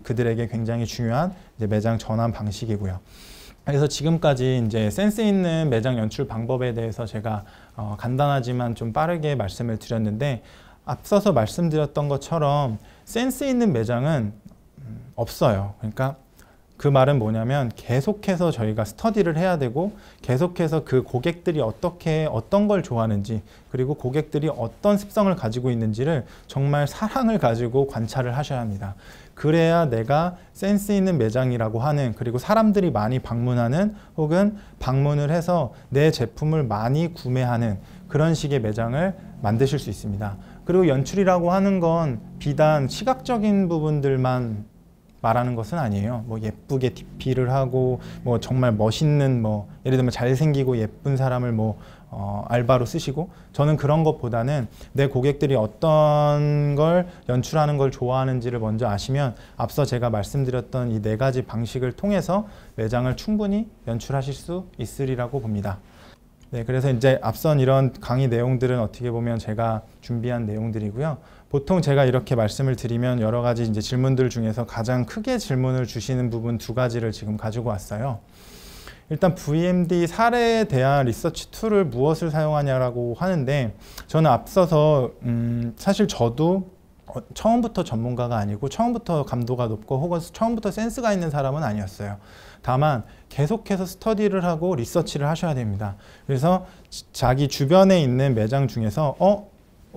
그들에게 굉장히 중요한 이제 매장 전환 방식이고요. 그래서 지금까지 이제 센스 있는 매장 연출 방법에 대해서 제가 간단하지만 좀 빠르게 말씀을 드렸는데, 앞서서 말씀드렸던 것처럼 센스 있는 매장은 없어요. 그러니까 그 말은 뭐냐면 계속해서 저희가 스터디를 해야 되고, 계속해서 그 고객들이 어떤 걸 좋아하는지, 그리고 고객들이 어떤 습성을 가지고 있는지를 정말 사랑을 가지고 관찰을 하셔야 합니다. 그래야 내가 센스 있는 매장이라고 하는, 그리고 사람들이 많이 방문하는 혹은 방문을 해서 내 제품을 많이 구매하는 그런 식의 매장을 만드실 수 있습니다. 그리고 연출이라고 하는 건 비단 시각적인 부분들만 말하는 것은 아니에요. 뭐 예쁘게 DP를 하고 뭐 정말 멋있는 뭐 예를 들면 잘생기고 예쁜 사람을 뭐 알바로 쓰시고, 저는 그런 것보다는 내 고객들이 어떤 걸 연출하는 걸 좋아하는지를 먼저 아시면 앞서 제가 말씀드렸던 이 4가지 방식을 통해서 매장을 충분히 연출하실 수 있으리라고 봅니다. 네, 그래서 이제 앞선 이런 강의 내용들은 어떻게 보면 제가 준비한 내용들이고요. 보통 제가 이렇게 말씀을 드리면 여러 가지 이제 질문들 중에서 가장 크게 질문을 주시는 부분 2가지를 지금 가지고 왔어요. 일단 VMD 사례에 대한 리서치 툴을 무엇을 사용하냐라고 하는데, 저는 앞서서 사실 저도 처음부터 전문가가 아니고 처음부터 감도가 높고 혹은 처음부터 센스가 있는 사람은 아니었어요. 다만 계속해서 스터디를 하고 리서치를 하셔야 됩니다. 그래서 자기 주변에 있는 매장 중에서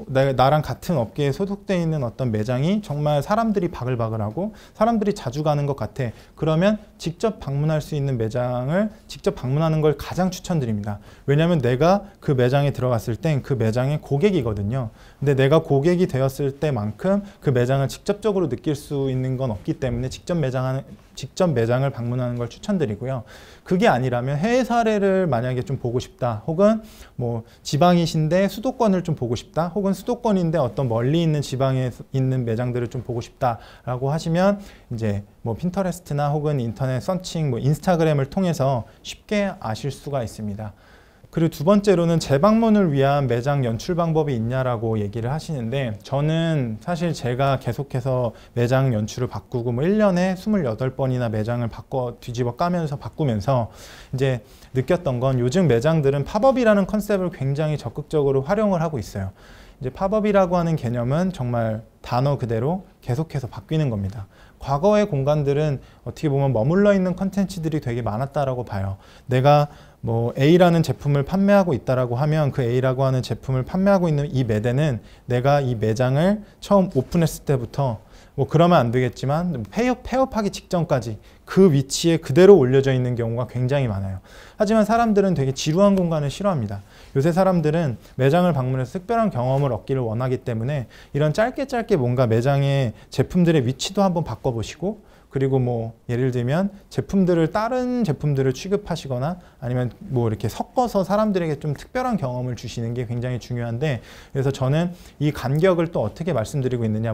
나랑 같은 업계에 소속되어 있는 어떤 매장이 정말 사람들이 바글바글하고 사람들이 자주 가는 것 같아. 그러면 직접 방문할 수 있는 매장을 직접 방문하는 걸 가장 추천드립니다. 왜냐하면 내가 그 매장에 들어갔을 땐 그 매장의 고객이거든요. 근데 내가 고객이 되었을 때만큼 그 매장을 직접적으로 느낄 수 있는 건 없기 때문에 직접 매장을 방문하는 걸 추천드리고요. 그게 아니라면 해외 사례를 만약에 좀 보고 싶다, 혹은 뭐 지방이신데 수도권을 좀 보고 싶다, 혹은 수도권인데 어떤 멀리 있는 지방에 있는 매장들을 좀 보고 싶다라고 하시면 이제 뭐 핀터레스트나 혹은 인터넷 서칭, 뭐 인스타그램을 통해서 쉽게 아실 수가 있습니다. 그리고 두 번째로는 재방문을 위한 매장 연출 방법이 있냐라고 얘기를 하시는데, 저는 사실 제가 계속해서 매장 연출을 바꾸고 1년에 28번이나 매장을 뒤집어 까면서 바꾸면서 이제 느꼈던 건, 요즘 매장들은 팝업이라는 컨셉을 굉장히 적극적으로 활용을 하고 있어요. 이제 팝업이라고 하는 개념은 정말 단어 그대로 계속해서 바뀌는 겁니다. 과거의 공간들은 어떻게 보면 머물러 있는 컨텐츠들이 되게 많았다라고 봐요. 내가 A라는 제품을 판매하고 있다라고 하면, 그 A라고 하는 제품을 판매하고 있는 이 매대는 내가 이 매장을 처음 오픈했을 때부터 그러면 안 되겠지만 폐업하기 직전까지 그 위치에 그대로 올려져 있는 경우가 굉장히 많아요. 하지만 사람들은 되게 지루한 공간을 싫어합니다. 요새 사람들은 매장을 방문해서 특별한 경험을 얻기를 원하기 때문에 이런 짧게 뭔가 매장의 제품들의 위치도 한번 바꿔보시고, 그리고 예를 들면 제품들을 다른 제품들을 취급하시거나 아니면 이렇게 섞어서 사람들에게 좀 특별한 경험을 주시는 게 굉장히 중요한데, 그래서 저는 이 간격을 또 어떻게 말씀드리고 있느냐,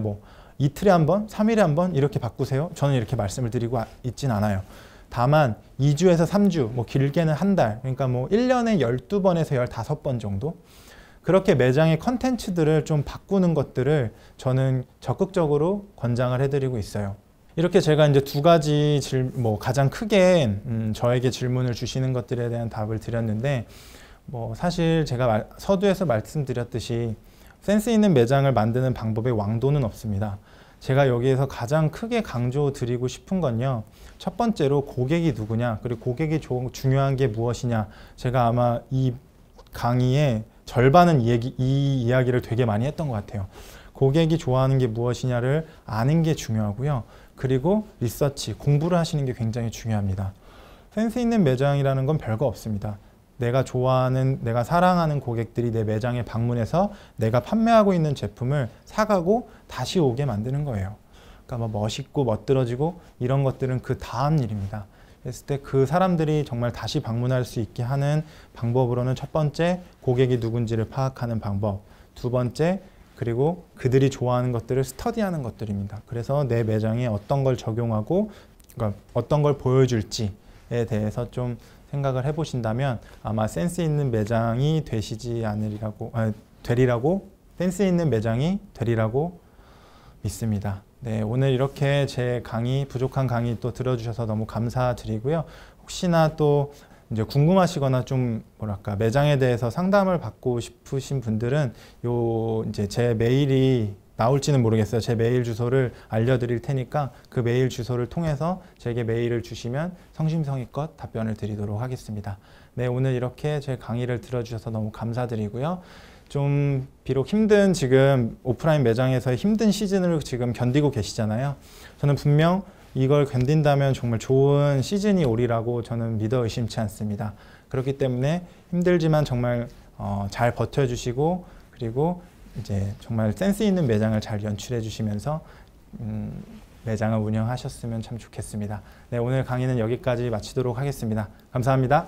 이틀에 한 번, 3일에 한 번 이렇게 바꾸세요. 저는 이렇게 말씀을 드리고 있진 않아요. 다만 2주에서 3주, 길게는 한 달, 그러니까 1년에 12번에서 15번 정도, 그렇게 매장의 컨텐츠들을 좀 바꾸는 것들을 저는 적극적으로 권장을 해드리고 있어요. 이렇게 제가 이제 두 가지 가장 크게 저에게 질문을 주시는 것들에 대한 답을 드렸는데, 사실 제가 서두에서 말씀드렸듯이 센스 있는 매장을 만드는 방법에 왕도는 없습니다. 제가 여기에서 가장 크게 강조드리고 싶은 건요, 첫 번째로 고객이 누구냐, 그리고 고객이 중요한 게 무엇이냐. 제가 아마 이 강의의 절반은 이 이야기를 되게 많이 했던 것 같아요. 고객이 좋아하는 게 무엇이냐를 아는 게 중요하고요. 그리고 리서치, 공부를 하시는 게 굉장히 중요합니다. 센스 있는 매장이라는 건 별거 없습니다. 내가 좋아하는, 내가 사랑하는 고객들이 내 매장에 방문해서 내가 판매하고 있는 제품을 사가고 다시 오게 만드는 거예요. 그러니까 멋있고 멋들어지고 이런 것들은 그 다음 일입니다. 그랬을 때 그 사람들이 정말 다시 방문할 수 있게 하는 방법으로는, 첫 번째, 고객이 누군지를 파악하는 방법. 두 번째, 그리고 그들이 좋아하는 것들을 스터디하는 것들입니다. 그래서 내 매장에 어떤 걸 적용하고, 그러니까 어떤 걸 보여줄지에 대해서 좀 생각을 해보신다면 아마 센스 있는 매장이 되리라고 센스 있는 매장이 되리라고 믿습니다. 네, 오늘 이렇게 제 부족한 강의 또 들어주셔서 너무 감사드리고요. 혹시나 또 이제 궁금하시거나 좀 매장에 대해서 상담을 받고 싶으신 분들은 이제 제 메일이 나올지는 모르겠어요. 제 메일 주소를 알려드릴 테니까 그 메일 주소를 통해서 제게 메일을 주시면 성심성의껏 답변을 드리도록 하겠습니다. 네, 오늘 이렇게 제 강의를 들어주셔서 너무 감사드리고요. 좀 비록 힘든, 지금 오프라인 매장에서의 힘든 시즌을 지금 견디고 계시잖아요. 저는 분명 이걸 견딘다면 정말 좋은 시즌이 오리라고 저는 믿어 의심치 않습니다. 그렇기 때문에 힘들지만 정말 잘 버텨주시고, 그리고 이제 정말 센스 있는 매장을 잘 연출해 주시면서 매장을 운영하셨으면 참 좋겠습니다. 네, 오늘 강의는 여기까지 마치도록 하겠습니다. 감사합니다.